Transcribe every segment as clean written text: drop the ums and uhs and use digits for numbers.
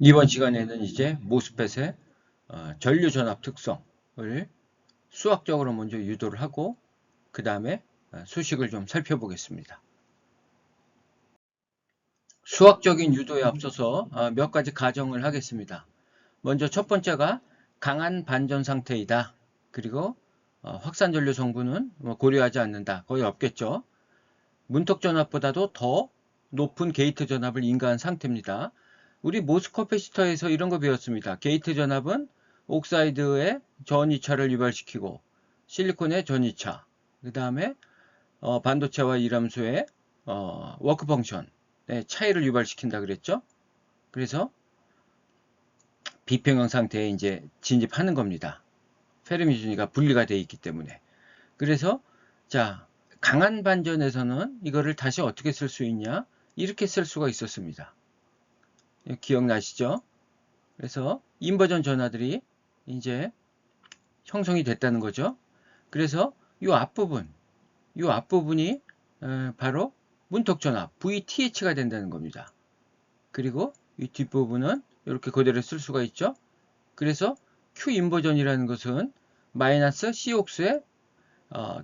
이번 시간에는 이제 모스펫의 전류전압 특성을 수학적으로 먼저 유도를 하고 그 다음에 수식을 좀 살펴보겠습니다. 수학적인 유도에 앞서서 몇 가지 가정을 하겠습니다. 먼저 첫 번째가 강한 반전 상태이다. 그리고 확산전류 성분은 고려하지 않는다. 거의 없겠죠. 문턱전압보다도 더 높은 게이트 전압을 인가한 상태입니다. 우리 모스 커패시터에서 이런 거 배웠습니다. 게이트 전압은 옥사이드의 전이차를 유발시키고 실리콘의 전이차, 그 다음에 반도체와 이람수의 워크 펑션의 차이를 유발시킨다 그랬죠. 그래서 비평형 상태에 이제 진입하는 겁니다. 페르미 준위가 분리가 되어 있기 때문에. 그래서 자, 강한 반전에서는 이거를 다시 어떻게 쓸 수 있냐? 이렇게 쓸 수가 있었습니다. 기억나시죠? 그래서 인버전 전하들이 이제 형성이 됐다는 거죠. 그래서 이 앞부분이 바로 문턱전압 VTH가 된다는 겁니다. 그리고 이 뒷부분은 이렇게 그대로 쓸 수가 있죠. 그래서 Q 인버전이라는 것은 마이너스 C옥수의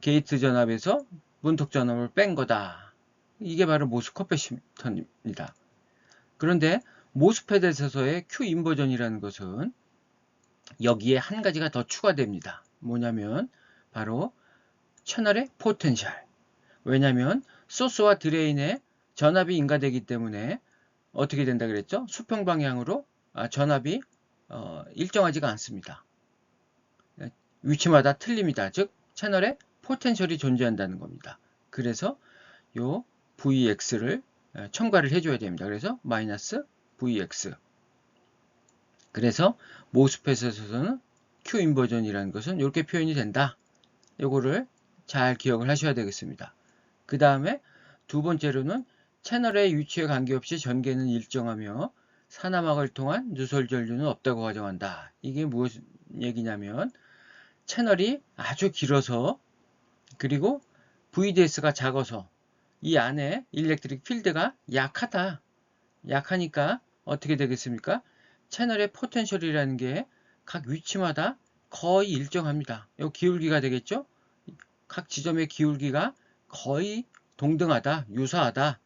게이트 전압에서 문턱 전압을 뺀 거다. 이게 바로 모스 커패시터입니다. 그런데 모스펫에서의 Q 인버전이라는 것은 여기에 한 가지가 더 추가됩니다. 뭐냐면 바로 채널의 포텐셜. 왜냐하면 소스와 드레인에 전압이 인가되기 때문에 어떻게 된다 그랬죠? 수평 방향으로 전압이 일정하지가 않습니다. 위치마다 틀립니다. 즉 채널에 포텐셜이 존재한다는 겁니다. 그래서 요 VX를 첨가를 해줘야 됩니다. 그래서 마이너스 VX. 그래서 모스펫에서는 Q 인버전이라는 것은 이렇게 표현이 된다. 요거를 잘 기억을 하셔야 되겠습니다. 그 다음에 두 번째로는 채널의 위치에 관계없이 전개는 일정하며 산화막을 통한 누설 전류는 없다고 가정한다. 이게 무슨 얘기냐면 채널이 아주 길어서 그리고 VDS가 작아서 이 안에 일렉트릭 필드가 약하다. 약하니까 어떻게 되겠습니까? 채널의 포텐셜이라는 게 각 위치마다 거의 일정합니다. 이 기울기가 되겠죠? 각 지점의 기울기가 거의 동등하다, 유사하다.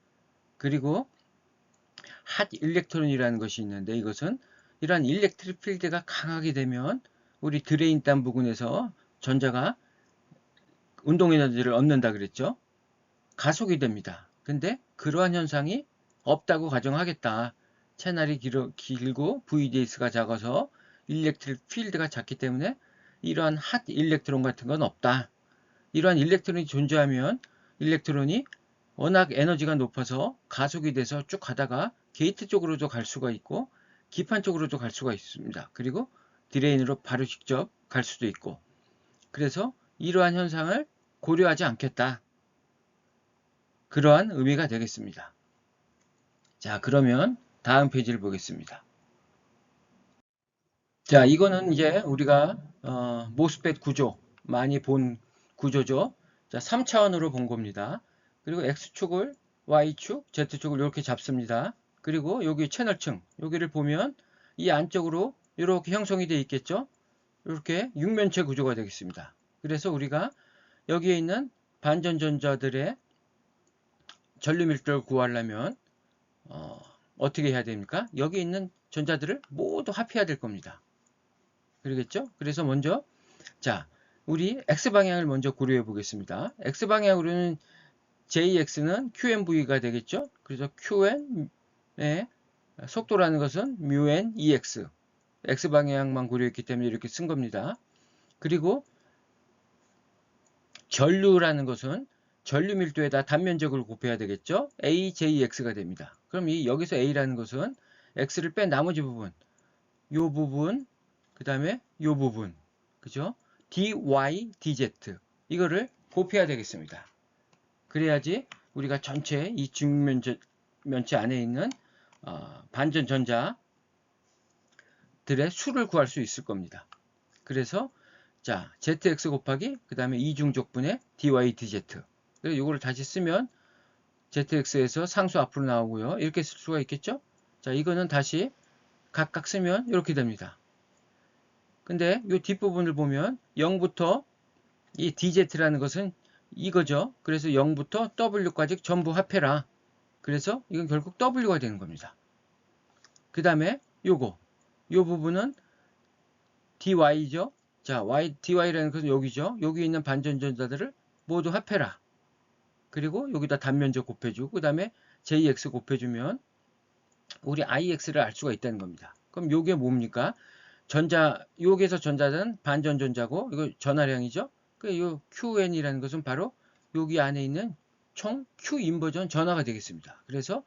그리고 핫 일렉트론이라는 것이 있는데 이것은 이러한 일렉트릭 필드가 강하게 되면 우리 드레인 단 부근에서 전자가 운동 에너지를 얻는다 그랬죠. 가속이 됩니다. 근데 그러한 현상이 없다고 가정하겠다. 채널이 길고 VDS가 작아서 일렉트릭 필드가 작기 때문에 이러한 핫 일렉트론 같은 건 없다. 이러한 일렉트론이 존재하면 일렉트론이 워낙 에너지가 높아서 가속이 돼서 쭉 가다가 게이트 쪽으로도 갈 수가 있고 기판 쪽으로도 갈 수가 있습니다. 그리고 드레인으로 바로 직접 갈 수도 있고 그래서 이러한 현상을 고려하지 않겠다. 그러한 의미가 되겠습니다. 자, 그러면 다음 페이지를 보겠습니다. 자, 이거는 이제 우리가 모스펫 구조 많이 본 구조죠. 자, 3차원으로 본 겁니다. 그리고 X축을 Y축, Z축을 이렇게 잡습니다. 그리고 여기 채널층, 여기를 보면 이 안쪽으로 이렇게 형성이 되어 있겠죠. 이렇게 육면체 구조가 되겠습니다. 그래서 우리가 여기에 있는 반전전자들의 전류 밀도를 구하려면 어떻게 해야 됩니까? 여기 있는 전자들을 모두 합해야 될 겁니다. 그러겠죠? 그래서 먼저 자, 우리 X방향을 먼저 고려해 보겠습니다. X방향으로는 JX는 QNV가 되겠죠? 그래서 QN의 속도라는 것은 μN EX. X방향만 고려했기 때문에 이렇게 쓴 겁니다. 그리고 전류라는 것은 전류 밀도에다 단면적을 곱해야 되겠죠? AJX가 됩니다. 그럼 여기서 A라는 것은 X를 뺀 나머지 부분, 요 부분, 그 다음에 요 부분, 그죠? dy, dz 이거를 곱해야 되겠습니다. 그래야지 우리가 전체 이 중면체 안에 있는 반전 전자들의 수를 구할 수 있을 겁니다. 그래서 자 zx 곱하기 그 다음에 이중적분의 dy, dz 그래서 이거를 다시 쓰면 zx에서 상수 앞으로 나오고요. 이렇게 쓸 수가 있겠죠? 자 이거는 다시 각각 쓰면 이렇게 됩니다. 근데 이 뒷부분을 보면 0부터 이 DZ라는 것은 이거죠. 그래서 0부터 W까지 전부 합해라. 그래서 이건 결국 W가 되는 겁니다. 그 다음에 요 부분은 DY죠. 자, DY라는 것은 여기죠. 여기 있는 반전전자들을 모두 합해라. 그리고 여기다 단면적 곱해주고, 그 다음에 JX 곱해주면 우리 IX를 알 수가 있다는 겁니다. 그럼 요게 뭡니까? 여기에서 전자는 반전전자고, 이거 전하량이죠. 요 QN이라는 것은 바로 여기 안에 있는 총 Q인버전 전하가 되겠습니다. 그래서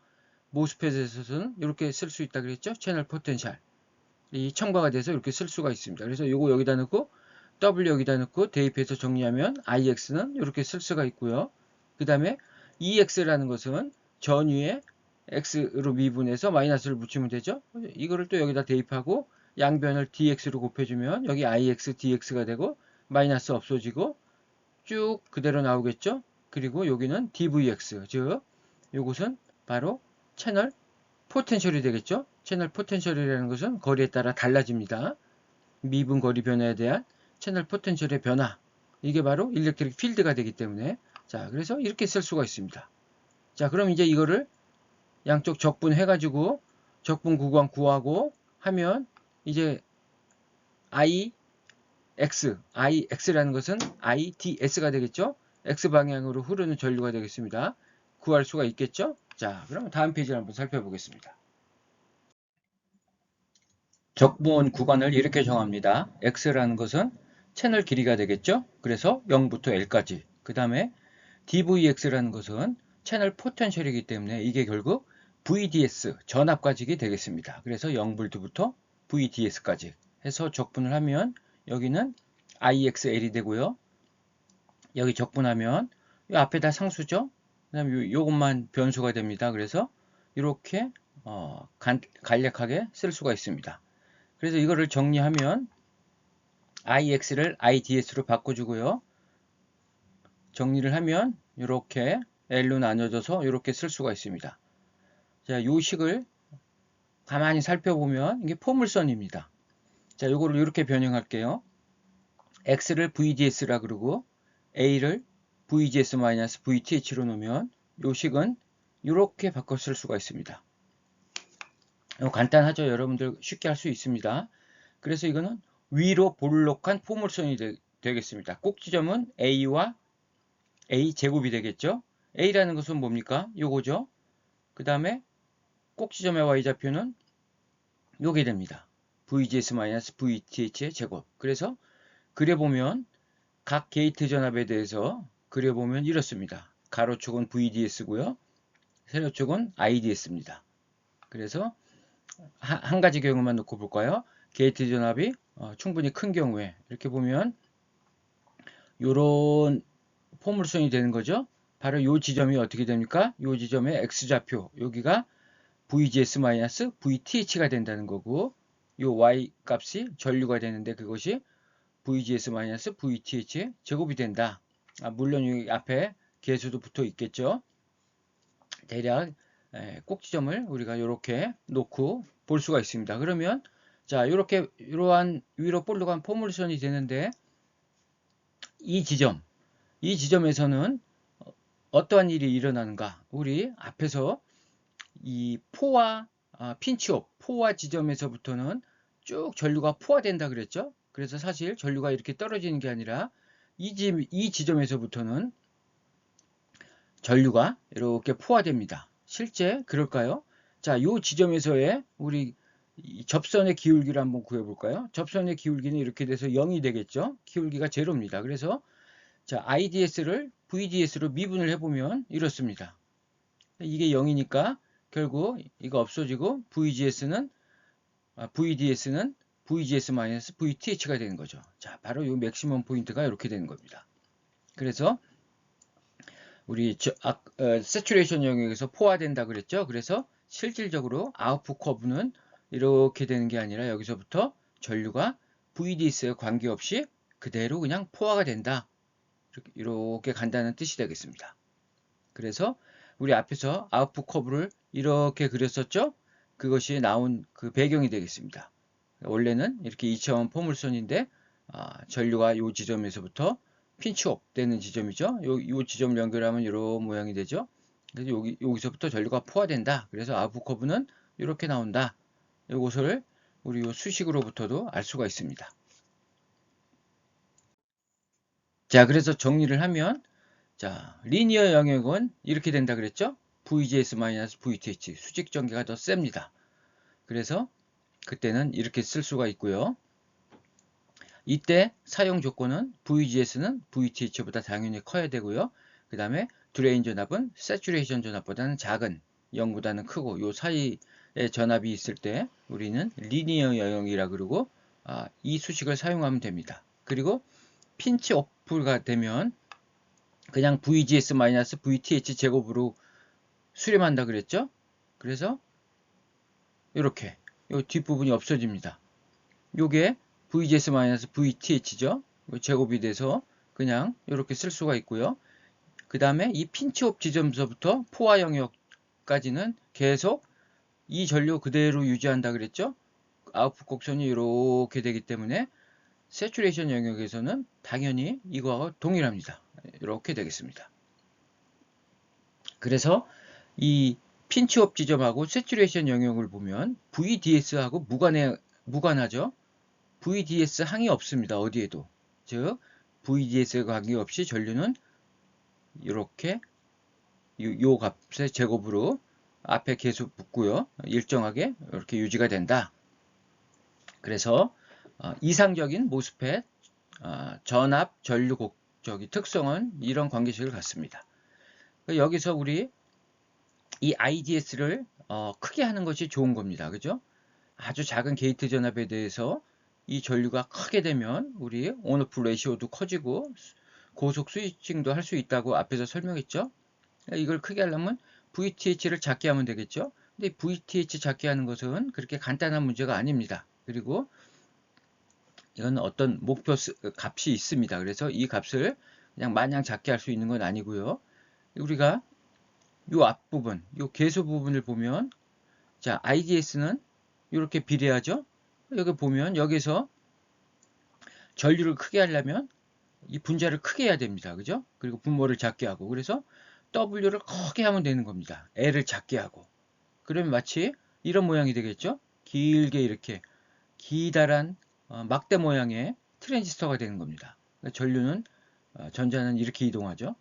모스펫에서는 이렇게 쓸 수 있다 그랬죠. 채널 포텐셜. 이 첨가가 돼서 이렇게 쓸 수가 있습니다. 그래서 요거 여기다 넣고 W 여기다 넣고 대입해서 정리하면 IX는 이렇게 쓸 수가 있고요. 그 다음에 EX라는 것은 전위에 X로 미분해서 마이너스를 붙이면 되죠. 이거를 또 여기다 대입하고 양변을 DX로 곱해주면 여기 IX, DX가 되고 마이너스 없어지고 쭉 그대로 나오겠죠. 그리고 여기는 DVX, 즉 이것은 바로 채널 포텐셜이 되겠죠. 채널 포텐셜이라는 것은 거리에 따라 달라집니다. 미분 거리 변화에 대한 채널 포텐셜의 변화. 이게 바로 일렉트릭 필드가 되기 때문에 자, 그래서 이렇게 쓸 수가 있습니다. 자, 그럼 이제 이거를 양쪽 적분해가지고 적분 구간 구하고 하면 이제 IX라는 것은 IDS가 되겠죠. X 방향으로 흐르는 전류가 되겠습니다. 구할 수가 있겠죠. 자, 그럼 다음 페이지를 한번 살펴보겠습니다. 적분 구간을 이렇게 정합니다. X라는 것은 채널 길이가 되겠죠. 그래서 0부터 L까지. 그 다음에 DVX라는 것은 채널 포텐셜이기 때문에 이게 결국 VDS 전압과직이 되겠습니다. 그래서 0V부터 VDS까지 해서 적분을 하면 여기는 IXL이 되고요. 여기 적분하면 이 앞에다 상수죠. 그 다음에 요것만 변수가 됩니다. 그래서 이렇게 간략하게 쓸 수가 있습니다. 그래서 이거를 정리하면 IX를 IDS로 바꿔주고요. 정리를 하면 이렇게 L로 나눠져서 이렇게 쓸 수가 있습니다. 자, 요 식을 가만히 살펴보면 이게 포물선입니다. 자, 요거를 이렇게 변형할게요. X를 VDS라 그러고 A를 VGS-VTH로 놓으면 요 식은 이렇게 바꿔 쓸 수가 있습니다. 간단하죠. 여러분들 쉽게 할 수 있습니다. 그래서 이거는 위로 볼록한 포물선이 되겠습니다. 꼭지점은 A와 A 제곱이 되겠죠. A라는 것은 뭡니까? 요거죠. 그 다음에 꼭지점의 Y좌표는 요게 됩니다. VGS-VTH의 제곱. 그래서 그려보면 각 게이트 전압에 대해서 그려보면 이렇습니다. 가로축은 VDS고요. 세로축은 IDS입니다. 그래서 한 가지 경우만 놓고 볼까요? 게이트 전압이 충분히 큰 경우에 이렇게 보면 요런 포물선이 되는 거죠. 바로 요 지점이 어떻게 됩니까? 요 지점의 X좌표 여기가 VGS-VTH가 된다는 거고 요 Y 값이 전류가 되는데 그것이 VGS-VTH의 제곱이 된다. 물론 여기 앞에 계수도 붙어 있겠죠. 대략 꼭지점을 우리가 이렇게 놓고 볼 수가 있습니다. 그러면 자 이렇게 이러한 위로 볼록한 포물선이 되는데 이 지점에서는 어떠한 일이 일어나는가? 우리 앞에서 이 포화 핀치옵 포화 지점에서부터는 쭉 전류가 포화된다 그랬죠. 그래서 사실 전류가 이렇게 떨어지는 게 아니라 이 지점에서부터는 전류가 이렇게 포화됩니다. 실제 그럴까요? 자, 이 지점에서의 우리 접선의 기울기를 한번 구해볼까요? 접선의 기울기는 이렇게 돼서 0이 되겠죠. 기울기가 제로입니다. 그래서 자, IDS를 VDS로 미분을 해보면 이렇습니다. 이게 0이니까 결국 이거 없어지고 VDS는 VGS-VTH가 되는 거죠. 자, 바로 이 맥시멈 포인트가 이렇게 되는 겁니다. 그래서 우리 세츄레이션 영역에서 포화된다 그랬죠. 그래서 실질적으로 아웃풋 커브는 이렇게 되는 게 아니라 여기서부터 전류가 VDS에 관계없이 그대로 그냥 포화가 된다. 이렇게 간다는 뜻이 되겠습니다. 그래서 우리 앞에서 아웃풋 커브를 이렇게 그렸었죠. 그것이 나온 그 배경이 되겠습니다. 원래는 이렇게 2차원 포물선인데 전류가 이 지점에서부터 핀치업 되는 지점이죠. 요 지점을 연결하면 이런 모양이 되죠. 그래서 여기서부터 전류가 포화된다. 그래서 아웃풋 커브는 이렇게 나온다. 이것을 우리 요 수식으로부터도 알 수가 있습니다. 자, 그래서 정리를 하면, 자, 리니어 영역은 이렇게 된다 그랬죠? VGS-VTH, 수직 전개가 더 셉니다. 그래서 그때는 이렇게 쓸 수가 있고요. 이때 사용 조건은 VGS는 VTH보다 당연히 커야 되고요. 그 다음에 드레인 전압은 세츄레이션 전압보다는 작은, 0보다는 크고, 요 사이에 전압이 있을 때 우리는 리니어 영역이라 그러고 이 수식을 사용하면 됩니다. 그리고 핀치 오프가 되면 그냥 VGS-VTH 제곱으로 수렴한다 그랬죠? 그래서 이렇게 이 뒷부분이 없어집니다. 요게 VGS-VTH죠. 제곱이 돼서 그냥 이렇게 쓸 수가 있고요. 그 다음에 이 핀치옵 지점서부터 포화 영역까지는 계속 이 전류 그대로 유지한다 그랬죠. 아웃풋 곡선이 이렇게 되기 때문에 세츄레이션 영역에서는 당연히 이거하고 동일합니다. 이렇게 되겠습니다. 그래서 이 핀치옵 지점하고 세츄레이션 영역을 보면 VDS하고 무관하죠. VDS 항이 없습니다. 어디에도. 즉 VDS에 관계없이 전류는 이렇게 요 값의 제곱으로 앞에 계속 붙고요. 일정하게 이렇게 유지가 된다. 그래서 이상적인 모스펫 전압 전류 특성은 이런 관계식을 갖습니다. 여기서 우리 이 IDS를 크게 하는 것이 좋은 겁니다. 그죠? 아주 작은 게이트 전압에 대해서 이 전류가 크게 되면 우리 온오프 레시오도 커지고 고속 스위칭도 할 수 있다고 앞에서 설명했죠. 이걸 크게 하려면 VTH를 작게 하면 되겠죠. 근데 VTH 작게 하는 것은 그렇게 간단한 문제가 아닙니다. 그리고 이건 어떤 목표 값이 있습니다. 그래서 이 값을 그냥 마냥 작게 할 수 있는 건 아니고요. 우리가 이 앞부분, 이 계수 부분을 보면 자, IDS는 이렇게 비례하죠. 여기 보면 여기서 전류를 크게 하려면 이 분자를 크게 해야 됩니다. 그죠? 그리고 분모를 작게 하고 그래서 W를 크게 하면 되는 겁니다. L을 작게 하고 그러면 마치 이런 모양이 되겠죠? 길게 이렇게 기다란 막대 모양의 트랜지스터가 되는 겁니다. 전류는 전자는 이렇게 이동하죠.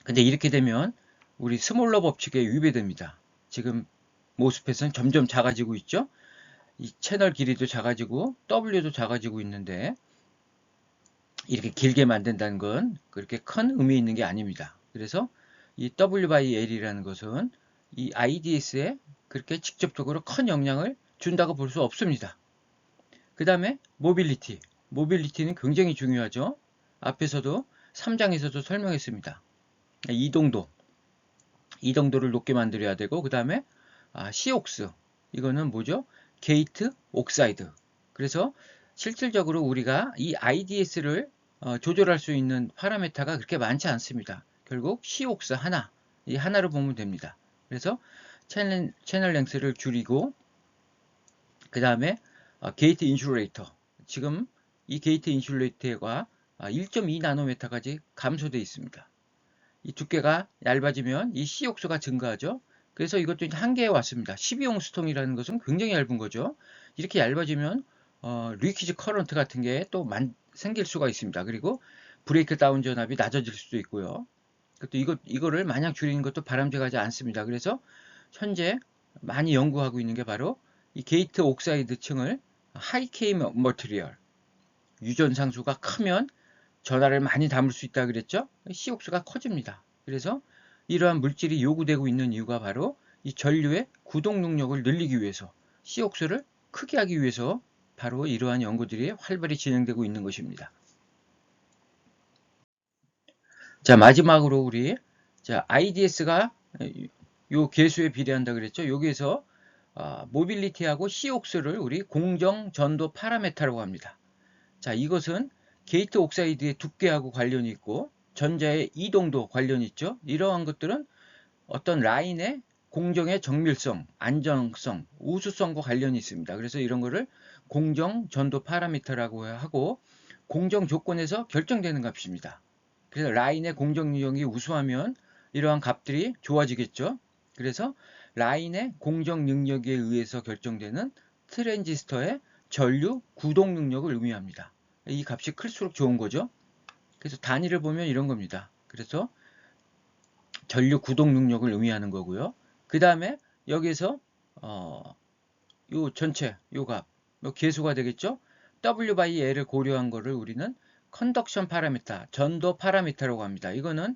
근데 이렇게 되면 우리 스몰러 법칙에 위배됩니다. 지금 모스펫은 점점 작아지고 있죠. 이 채널 길이도 작아지고 W도 작아지고 있는데 이렇게 길게 만든다는 건 그렇게 큰 의미 있는 게 아닙니다. 그래서 이 W/L이라는 것은 이 IDS에 그렇게 직접적으로 큰 영향을 준다고 볼 수 없습니다. 그 다음에 모빌리티. 모빌리티는 굉장히 중요하죠. 앞에서도 3장에서도 설명했습니다. 이동도를 높게 만들어야 되고 그 다음에 시옥스. 이거는 뭐죠? 게이트 옥사이드. 그래서 실질적으로 우리가 이 IDS를 조절할 수 있는 파라미터가 그렇게 많지 않습니다. 결국 C옥스 하나, 이 하나로 보면 됩니다. 그래서 채널 랭스를 줄이고 그 다음에 게이트 인슐레이터. 지금 이 게이트 인슐레이터가 1.2 나노미터까지 감소되어 있습니다. 이 두께가 얇아지면 이 C옥수가 증가하죠. 그래서 이것도 한계에 왔습니다. 12옹스톰이라는 것은 굉장히 얇은 거죠. 이렇게 얇아지면 리퀴지 커런트 같은 게 또 생길 수가 있습니다. 그리고 브레이크 다운 전압이 낮아질 수도 있고요. 또 이거를 마냥 줄이는 것도 바람직하지 않습니다. 그래서 현재 많이 연구하고 있는 게 바로 이 게이트 옥사이드 층을 하이케이 머티리얼 유전 상수가 크면 전하를 많이 담을 수 있다 그랬죠? C옥수가 커집니다. 그래서 이러한 물질이 요구되고 있는 이유가 바로 이 전류의 구동 능력을 늘리기 위해서 C옥수를 크게 하기 위해서 바로 이러한 연구들이 활발히 진행되고 있는 것입니다. 자, 마지막으로 우리 IDS가 요 계수에 비례한다 그랬죠? 여기에서 모빌리티하고 C옥수를 우리 공정 전도 파라메타라고 합니다. 자, 이것은 게이트 옥사이드의 두께하고 관련이 있고 전자의 이동도 관련이 있죠. 이러한 것들은 어떤 라인의 공정의 정밀성, 안정성, 우수성과 관련이 있습니다. 그래서 이런 거를 공정 전도 파라미터라고 하고 공정 조건에서 결정되는 값입니다. 그래서 라인의 공정 능력이 우수하면 이러한 값들이 좋아지겠죠. 그래서 라인의 공정 능력에 의해서 결정되는 트랜지스터의 전류 구동 능력을 의미합니다. 이 값이 클수록 좋은 거죠. 그래서 단위를 보면 이런 겁니다. 그래서 전류 구동 능력을 의미하는 거고요. 그 다음에 여기서 요 전체 요 값, 요 계수가 되겠죠. W/L을 고려한 거를 우리는 컨덕션 파라미터, 전도 파라미터라고 합니다. 이거는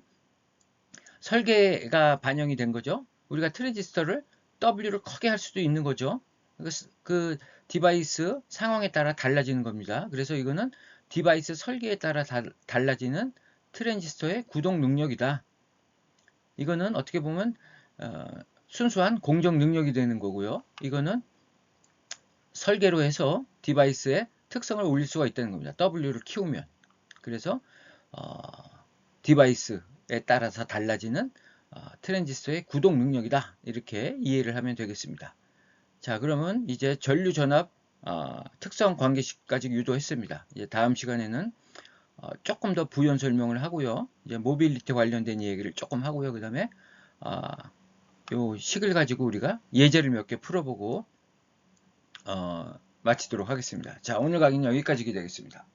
설계가 반영이 된 거죠. 우리가 트랜지스터를 W를 크게 할 수도 있는 거죠. 그 디바이스 상황에 따라 달라지는 겁니다. 그래서 이거는 디바이스 설계에 따라 달라지는 트랜지스터의 구동 능력이다. 이거는 어떻게 보면 순수한 공정 능력이 되는 거고요. 이거는 설계로 해서 디바이스의 특성을 올릴 수가 있다는 겁니다. W를 키우면. 그래서 디바이스에 따라서 달라지는 트랜지스터의 구동 능력이다. 이렇게 이해를 하면 되겠습니다. 자, 그러면 이제 전류 전압 특성 관계식까지 유도했습니다. 이제 다음 시간에는 조금 더 부연 설명을 하고요. 이제 모빌리티 관련된 얘기를 조금 하고요. 그 다음에 요 식을 가지고 우리가 예제를 몇 개 풀어보고 마치도록 하겠습니다. 자, 오늘 강의는 여기까지 되겠습니다.